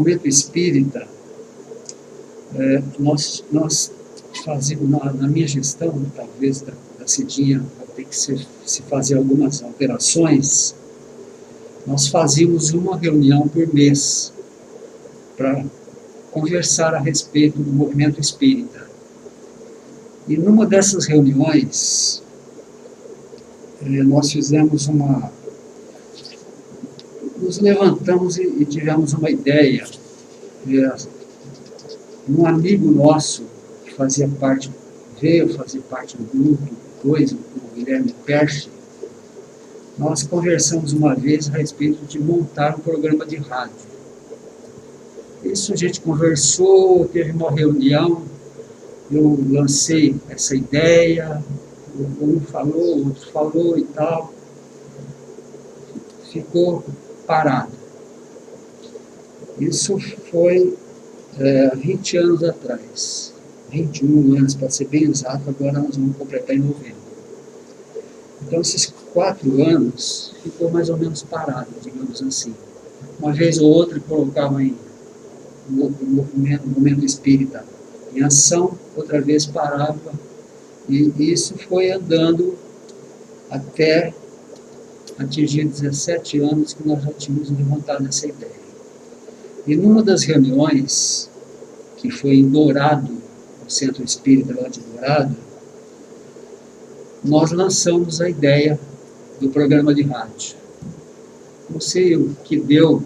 momento espírita, nós fazíamos, na minha gestão, talvez da Cidinha, vai ter que se fazer algumas alterações, nós fazíamos uma reunião por mês para conversar a respeito do movimento espírita. E numa dessas reuniões, nós fizemos nos levantamos e tivemos uma ideia. Um amigo nosso, que veio fazer parte do grupo, depois, o Guilherme Perche, nós conversamos uma vez a respeito de montar um programa de rádio. Isso a gente conversou, teve uma reunião, eu lancei essa ideia, um falou, o outro falou e tal, ficou parado. Isso foi 20 anos atrás, 21 anos para ser bem exato, agora nós vamos completar em novembro. Então esses 4 anos ficou mais ou menos parado, digamos assim. Uma vez ou outra colocava em movimento espírita em ação, outra vez parava, e isso foi andando até atingir 17 anos que nós já tínhamos levantado essa ideia. E numa das reuniões, que foi em Dourado, no Centro Espírita lá de Dourado, nós lançamos a ideia do programa de rádio. Não sei o que deu,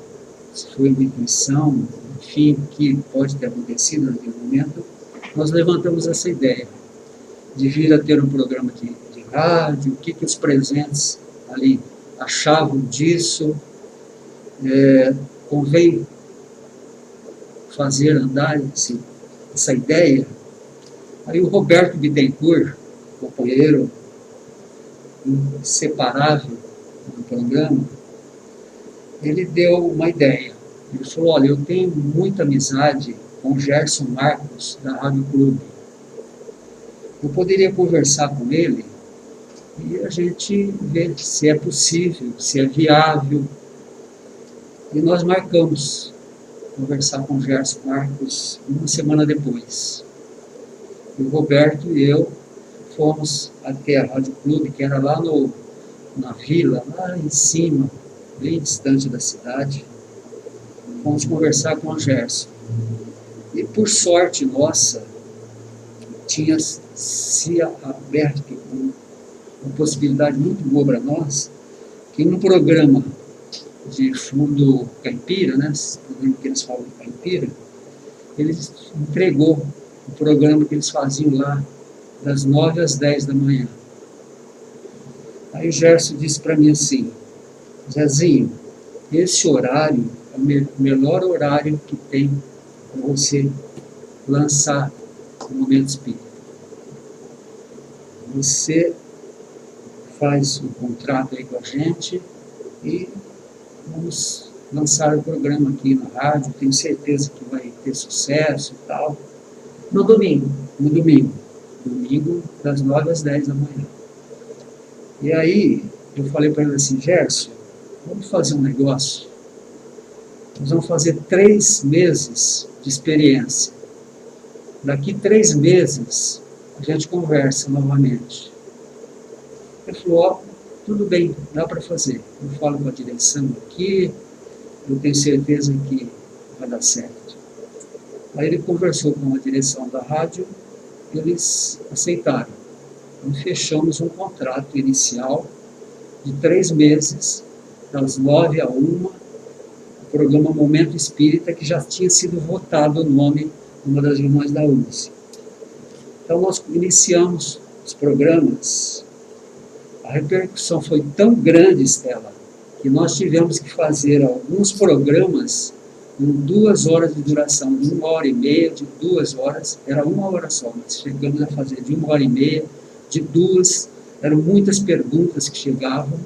se foi uma intuição, enfim, o que pode ter acontecido naquele momento, nós levantamos essa ideia de vir a ter um programa de rádio, o que os presentes ali achavam disso, convém fazer andar essa ideia. Aí o Roberto Bittencourt, companheiro inseparável do programa, ele deu uma ideia. Ele falou: olha, eu tenho muita amizade com o Gerson Marcos, da Rádio Clube. Eu poderia conversar com ele e a gente ver se é possível, se é viável. E nós marcamos conversar com o Gerson Marcos uma semana depois. E o Roberto e eu fomos até a Rádio Clube, que era lá na vila, lá em cima, bem distante da cidade. Fomos conversar com o Gerson. E por sorte nossa, tinha se aberto uma possibilidade muito boa para nós, que num programa de fundo caipira, né, esse programa que eles falam de caipira, eles entregou o programa que eles faziam lá, das 9 às 10 da manhã. Aí o Gerson disse para mim assim: Zezinho, esse horário é o melhor horário que tem para você lançar o Momento Espírita. Você faz o contrato aí com a gente e vamos lançar o programa aqui na rádio, tenho certeza que vai ter sucesso e tal. No domingo, das 9 às 10 da manhã. E aí, eu falei para ele assim: Gerson, vamos fazer um negócio. Nós vamos fazer 3 meses de experiência. Daqui 3 meses, a gente conversa novamente. Ele falou: ó, tudo bem, dá para fazer. Eu falo com a direção aqui, eu tenho certeza que vai dar certo. Aí ele conversou com a direção da rádio, eles aceitaram. Então fechamos um contrato inicial de 3 meses, das 9 a 1, o programa Momento Espírita, que já tinha sido votado o nome numa das reuniões da UNSE. Então nós iniciamos os programas. A repercussão foi tão grande, Estela, que nós tivemos que fazer alguns programas com 2 horas de duração, de 1h30, de 2 horas, era 1 hora só, mas chegamos a fazer de 1h30, de 2, eram muitas perguntas que chegavam,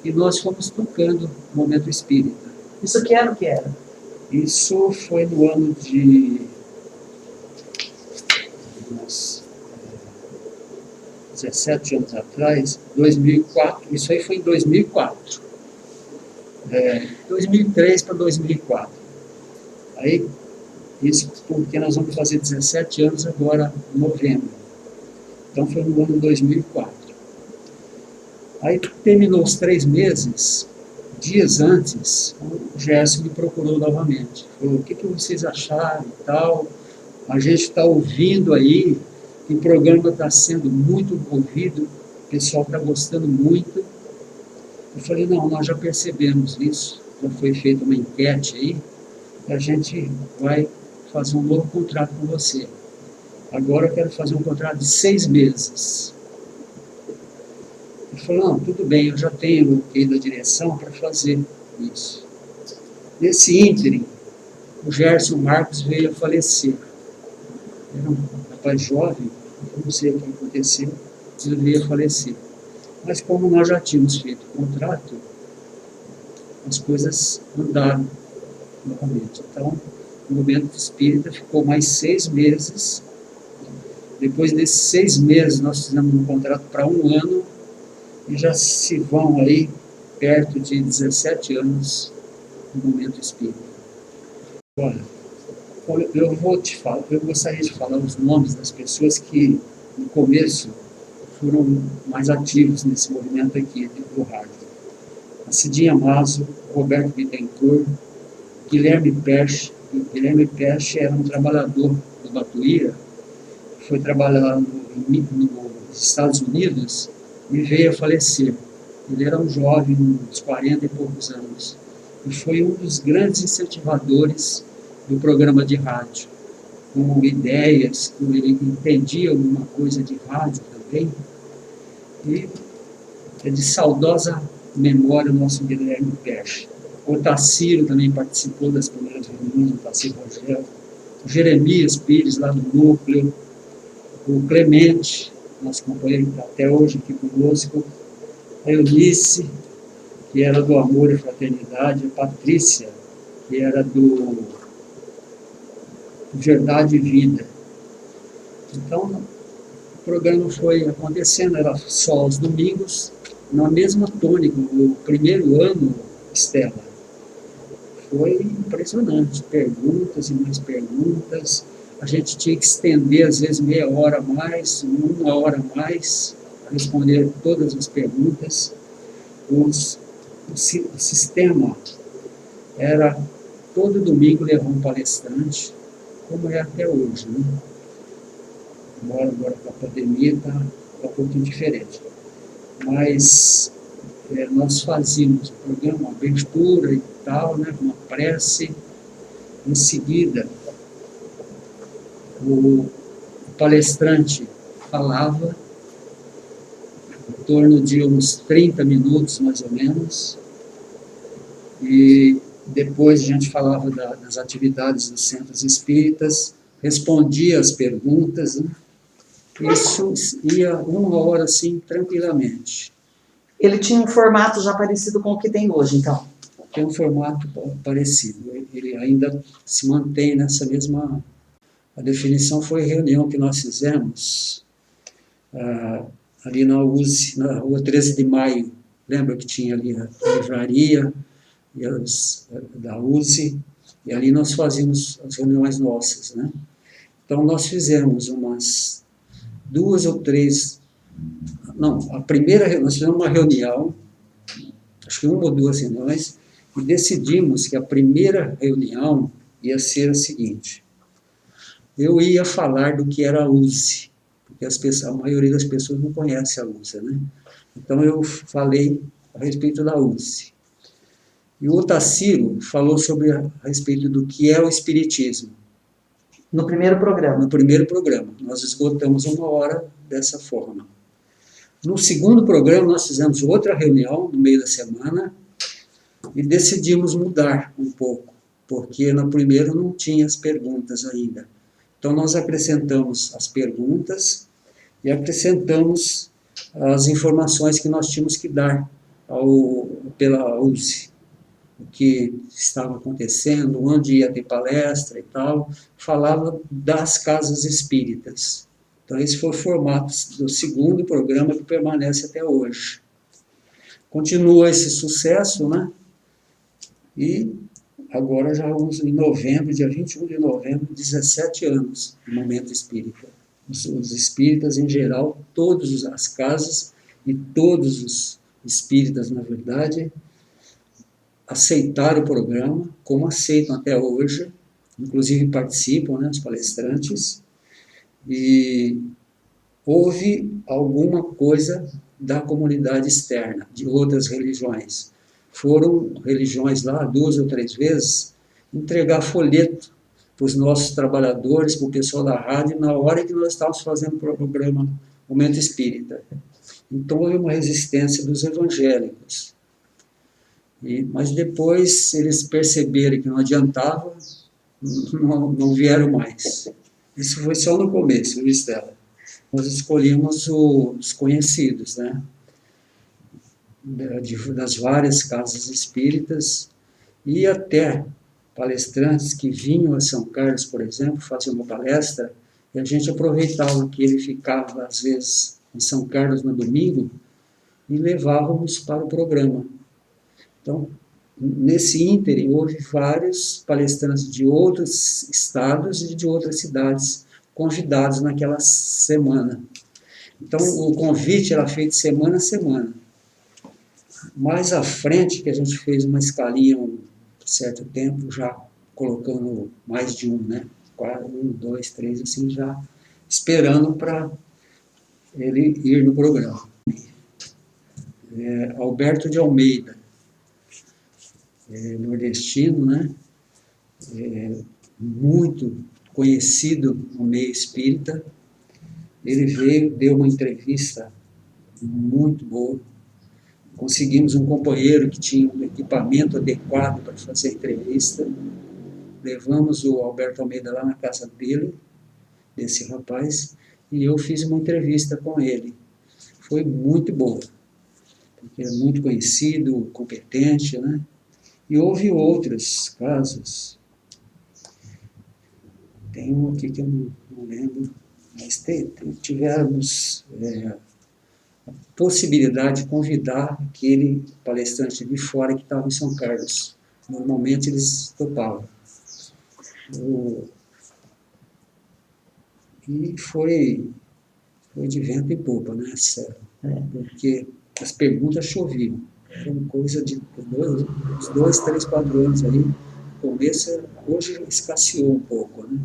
e nós fomos tocando o Momento Espírita. Isso que ano que era? Isso foi no ano de 17 anos atrás, 2004, isso aí foi em 2004. 2003 para 2004. Aí, isso porque nós vamos fazer 17 anos agora, em novembro. Então foi no ano 2004. Aí terminou os 3 meses, dias antes, o Gerson me procurou novamente. Falou, o que vocês acharam e tal? A gente está ouvindo aí que o programa está sendo muito ouvido, o pessoal está gostando muito. Eu falei, não, nós já percebemos isso, já foi feita uma enquete aí, e a gente vai fazer um novo contrato com você. Agora eu quero fazer um contrato de 6 meses. Ele falou, não, tudo bem, eu já tenho o ok da direção para fazer isso. Nesse ínterim, o Gerson Marcos veio a falecer. Era um rapaz jovem, não sei o que aconteceu, ele veio a falecer. Mas como nós já tínhamos feito o contrato, as coisas andaram novamente. Então, o movimento espírita ficou mais 6 meses. Depois desses 6 meses, nós fizemos um contrato para 1 ano, e já se vão aí perto de 17 anos no movimento espírita. Olha, eu vou te falar, eu gostaria de falar os nomes das pessoas que no começo foram mais ativos nesse movimento aqui do rádio. A Cidinha Mazo, Roberto Bittencourt, Guilherme Perche. Guilherme Perche era um trabalhador do Batuíra, foi trabalhar nos Estados Unidos e veio a falecer. Ele era um jovem, uns 40 e poucos anos, e foi um dos grandes incentivadores do programa de rádio, com ideias, ele entendia alguma coisa de rádio também, e é de saudosa memória o nosso Guilherme Perche. O Tacírio também participou das primeiras reuniões, o Tacírio Rogério, o Jeremias Pires, lá do Núcleo, o Clemente, nosso companheiro que está até hoje aqui conosco, a Eunice, que era do Amor e Fraternidade, a Patrícia, que era do Verdade e Vida. Então, o programa foi acontecendo, era só aos domingos, na mesma tônica. O primeiro ano, Estela, foi impressionante, perguntas e mais perguntas, a gente tinha que estender às vezes meia hora a mais, 1 hora a mais, para responder todas as perguntas. O sistema era todo domingo levar um palestrante, como é até hoje, né? Embora agora com a pandemia está um pouquinho diferente. Mas nós fazíamos o programa, uma abertura e tal, né, uma prece. Em seguida, o palestrante falava em torno de uns 30 minutos, mais ou menos, e depois a gente falava das atividades dos centros espíritas, respondia as perguntas, né? Isso ia 1 hora, assim, tranquilamente. Ele tinha um formato já parecido com o que tem hoje, então? Tem um formato parecido. Ele ainda se mantém nessa mesma... A definição foi a reunião que nós fizemos ali na USE, na rua 13 de Maio. Lembra que tinha ali a livraria da USE? E ali nós fazíamos as reuniões nossas, né? Então, nós fizemos umas 2 ou 3... Não, nós fizemos uma reunião, acho que 1 ou 2 reuniões, e decidimos que a primeira reunião ia ser a seguinte: eu ia falar do que era a USE, porque a maioria das pessoas não conhece a USE, né? Então eu falei a respeito da USE. E o Otacílio falou a respeito do que é o Espiritismo. No primeiro programa? No primeiro programa. Nós esgotamos 1 hora dessa forma. No segundo programa, nós fizemos outra reunião no meio da semana e decidimos mudar um pouco, porque no primeiro não tinha as perguntas ainda. Então, nós acrescentamos as perguntas e acrescentamos as informações que nós tínhamos que dar pela USE, o que estava acontecendo, onde ia ter palestra e tal, falava das casas espíritas. Então, esse foi o formato do segundo programa que permanece até hoje. Continua esse sucesso, né? E agora já vamos em novembro, dia 21 de novembro, 17 anos no Momento Espírita. Os espíritas, em geral, todas as casas e todos os espíritas, na verdade, aceitaram o programa, como aceitam até hoje, inclusive participam, né, os palestrantes, e houve alguma coisa da comunidade externa, de outras religiões. Foram religiões lá 2 ou 3 vezes entregar folheto para os nossos trabalhadores, para o pessoal da rádio, na hora que nós estávamos fazendo o programa Momento Espírita. Então houve uma resistência dos evangélicos. Mas depois eles perceberam que não adiantava, não vieram mais. Isso foi só no começo, viu, Estela? Nós escolhemos os conhecidos, né? Das várias casas espíritas, e até palestrantes que vinham a São Carlos, por exemplo, faziam uma palestra, e a gente aproveitava que ele ficava, às vezes, em São Carlos no domingo, e levávamos para o programa. Então, nesse ínterim, houve vários palestrantes de outros estados e de outras cidades convidados naquela semana. Então, o convite era feito semana a semana. Mais à frente, que a gente fez uma escalinha um certo tempo, já colocando mais de um, né? 1, 2, 3, assim, já esperando para ele ir no programa. Alberto de Almeida, nordestino, né? Muito conhecido no meio espírita. Ele veio, deu uma entrevista muito boa. Conseguimos um companheiro que tinha um equipamento adequado para fazer a entrevista. Levamos o Alberto Almeida lá na casa dele, desse rapaz, e eu fiz uma entrevista com ele. Foi muito boa, porque é muito conhecido, competente, né? E houve outros casos. Tem um aqui que eu não lembro, mas tivemos a possibilidade de convidar aquele palestrante de fora que estava em São Carlos. Normalmente eles topavam. E foi de vento em popa, né, Céu? Porque as perguntas choviam. Era uma coisa de 2, 3, 4 anos aí. No começo, hoje escasseou um pouco, né?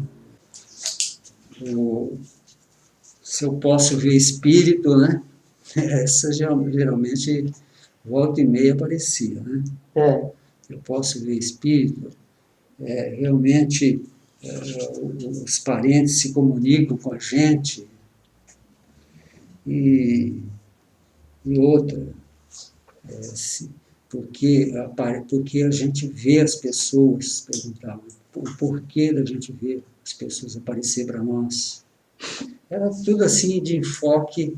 Se eu posso ver espírito, né? Essa geralmente volta e meia aparecia, né? Eu posso ver espírito. Realmente os parentes se comunicam com a gente. E outra, porque a gente vê as pessoas, perguntavam, o porquê da gente ver as pessoas aparecer para nós. Era tudo assim de enfoque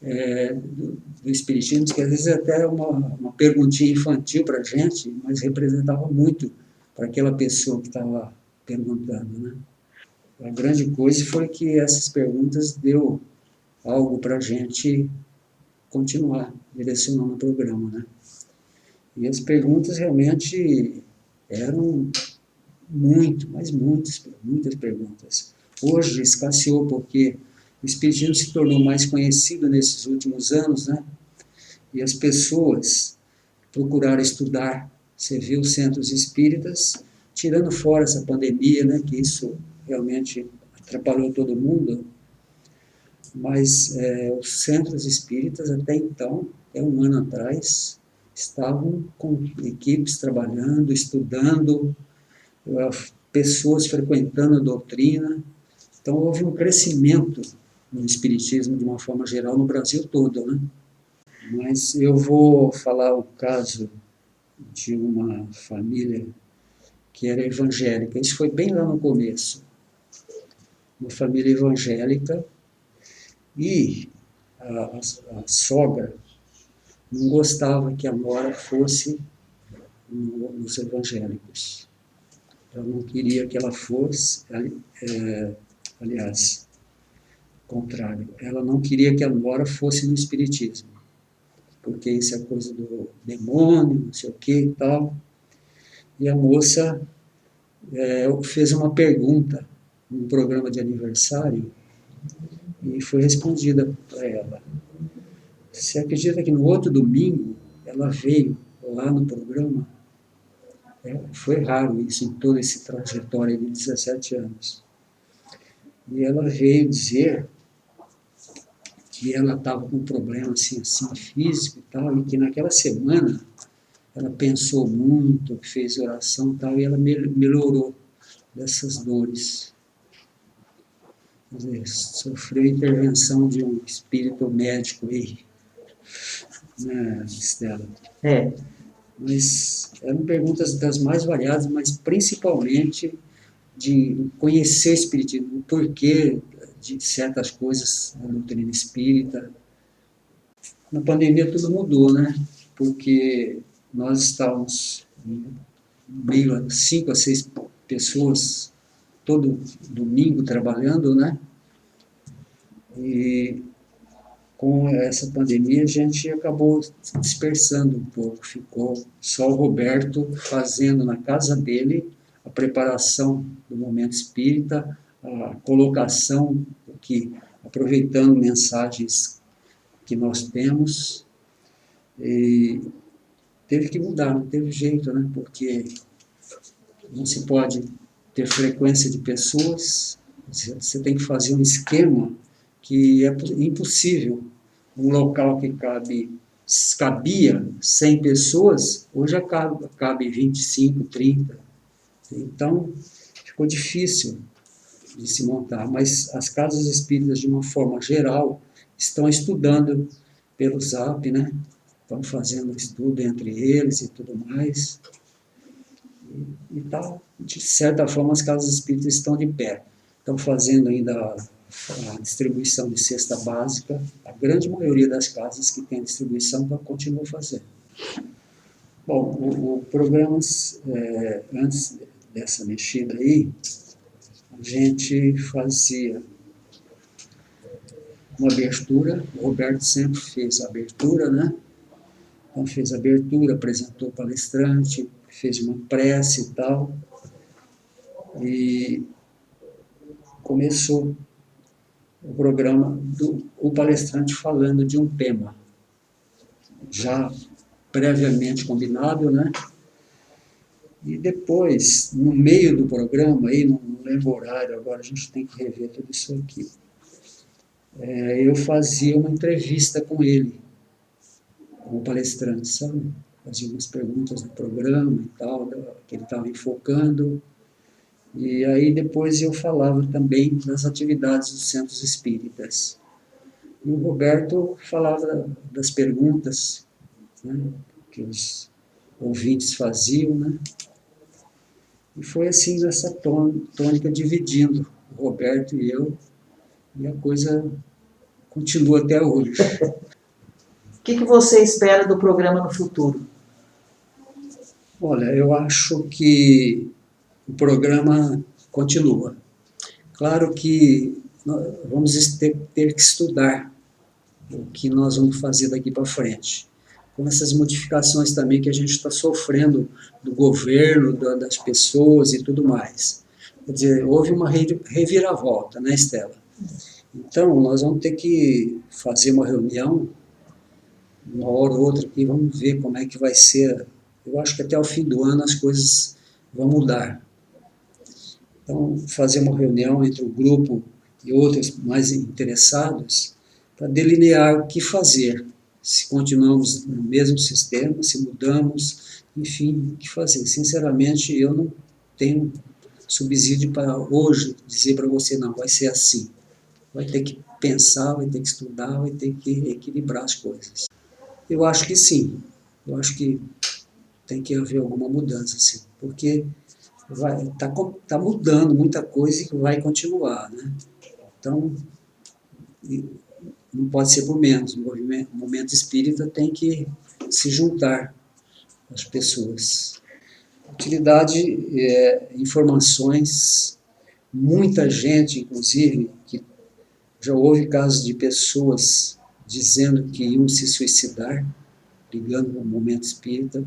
do espiritismo, que às vezes até uma perguntinha infantil para a gente, mas representava muito para aquela pessoa que estava perguntando, né? A grande coisa foi que essas perguntas deu algo para a gente continuar direcionando o programa, né? E as perguntas realmente eram muitas perguntas. Hoje escasseou porque o espiritismo se tornou mais conhecido nesses últimos anos, né? E as pessoas procuraram estudar. Você vê os centros espíritas, tirando fora essa pandemia, né? Que isso realmente atrapalhou todo mundo. Mas os centros espíritas, até então, até um ano atrás, estavam com equipes trabalhando, estudando, pessoas frequentando a doutrina. Então, houve um crescimento no espiritismo, de uma forma geral, no Brasil todo, né? Mas eu vou falar o caso de uma família que era evangélica. Isso foi bem lá no começo. Uma família evangélica, e a sogra não gostava que a nora fosse nos evangélicos. Ela não queria que ela fosse, aliás, contrário, ela não queria que a nora fosse no espiritismo, porque isso é coisa do demônio, não sei o que e tal. e a moça fez uma pergunta num programa de aniversário e foi respondida para ela. Você acredita que no outro domingo ela veio lá no programa? Foi raro isso em toda essa trajetória de 17 anos. E ela veio dizer que ela estava com um problema assim físico e tal, e que naquela semana ela pensou muito, fez oração e tal, e ela melhorou dessas dores. Quer dizer, sofreu a intervenção de um espírito médico aí, né, Estela? Mas eram perguntas das mais variadas, mas principalmente de conhecer o espiritismo, o porquê de certas coisas na doutrina espírita. Na pandemia tudo mudou, né? Porque nós estávamos meio a 5 a 6 pessoas todo domingo trabalhando, né? E com essa pandemia a gente acabou se dispersando um pouco, ficou só o Roberto fazendo na casa dele a preparação do momento espírita, a colocação, aproveitando mensagens que nós temos, e teve que mudar, não teve jeito, né? Porque não se pode ter frequência de pessoas, você tem que fazer um esquema que é impossível. Um local que cabia 100 pessoas, hoje cabe 25, 30. Então, ficou difícil de se montar, mas as casas espíritas, de uma forma geral, estão estudando pelo Zap, né? Estão fazendo estudo entre eles e tudo mais. E tá, de certa forma, as casas espíritas estão de pé. Estão fazendo ainda a distribuição de cesta básica. A grande maioria das casas que tem distribuição continua fazendo. Bom, o programa, antes dessa mexida aí, a gente fazia uma abertura, o Roberto sempre fez a abertura, né? Então fez a abertura, apresentou o palestrante, fez uma prece e tal, e começou o programa o palestrante falando de um tema já previamente combinado, né? E depois, no meio do programa, aí, não lembro o horário, agora a gente tem que rever tudo isso aqui, eu fazia uma entrevista com ele, como palestrante, sabe? Fazia umas perguntas do programa e tal, que ele estava enfocando, e aí depois eu falava também das atividades dos centros espíritas. E o Roberto falava das perguntas, né, que os ouvintes faziam, né? E foi assim, nessa tônica, dividindo o Roberto e eu, e a coisa continua até hoje. O que você espera do programa no futuro? Olha, eu acho que o programa continua. Claro que nós vamos ter que estudar o que nós vamos fazer daqui para frente. Com essas modificações também que a gente está sofrendo do governo, das pessoas e tudo mais. Quer dizer, houve uma reviravolta, né, Estela? Então, nós vamos ter que fazer uma reunião, uma hora ou outra, aqui, vamos ver como é que vai ser. Eu acho que até o fim do ano as coisas vão mudar. Então, fazer uma reunião entre o grupo e outros mais interessados para delinear o que fazer. Se continuamos no mesmo sistema, se mudamos, enfim, o que fazer. Sinceramente, eu não tenho subsídio para hoje dizer para você, não, vai ser assim. Vai ter que pensar, vai ter que estudar, vai ter que equilibrar as coisas. Eu acho que sim. Eu acho que tem que haver alguma mudança, sim, porque tá mudando muita coisa e vai continuar, né? Então, não pode ser por menos. O movimento espírita tem que se juntar às pessoas. Utilidade, informações, muita gente, inclusive, que já houve casos de pessoas dizendo que iam se suicidar, ligando ao movimento espírita,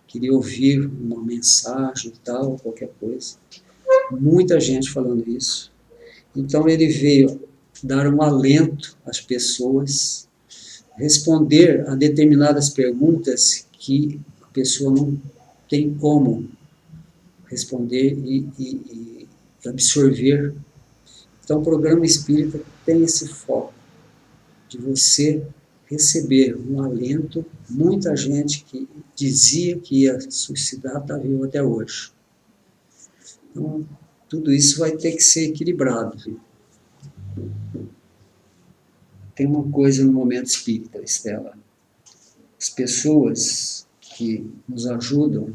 queria ouvir uma mensagem e tal, qualquer coisa. Muita gente falando isso. Então ele veio dar um alento às pessoas, responder a determinadas perguntas que a pessoa não tem como responder e absorver. Então o programa espírita tem esse foco de você receber um alento. Muita gente que dizia que ia suicidar está vivo até hoje. Então, tudo isso vai ter que ser equilibrado. Tem uma coisa no momento espírita, Estela. As pessoas que nos ajudam,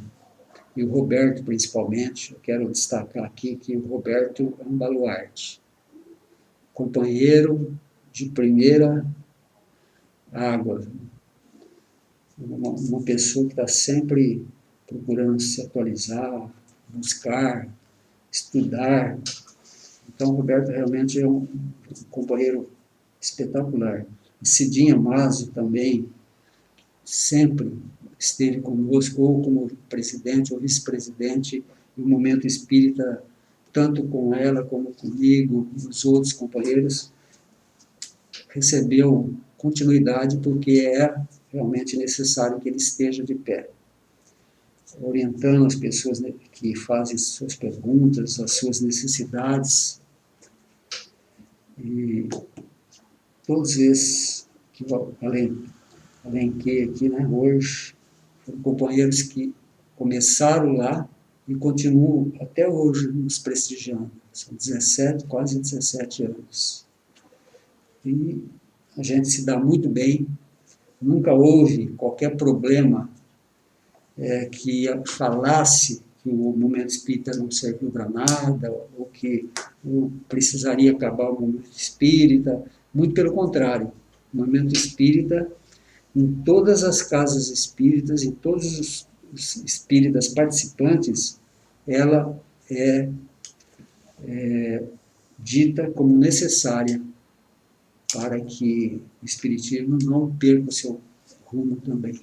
e o Roberto principalmente, eu quero destacar aqui que o Roberto é um baluarte, companheiro de primeira água, uma pessoa que está sempre procurando se atualizar, buscar, estudar. Então, o Roberto realmente é um companheiro espetacular. A Cidinha Maso também sempre esteve conosco, ou como presidente ou vice-presidente, no momento espírita, tanto com ela como comigo, e os outros companheiros, recebeu continuidade porque é realmente necessário que ele esteja de pé, orientando as pessoas, né, que fazem suas perguntas, as suas necessidades. E todos esses, que, além que aqui, né, hoje, foram companheiros que começaram lá e continuam até hoje nos prestigiando. São 17, quase 17 anos. E a gente se dá muito bem, nunca houve qualquer problema que falasse que o momento espírita não serviu para nada, ou que precisaria acabar o momento espírita. Muito pelo contrário, o momento espírita, em todas as casas espíritas, em todos os espíritas participantes, ela é dita como necessária para que o espiritismo não perca o seu rumo também.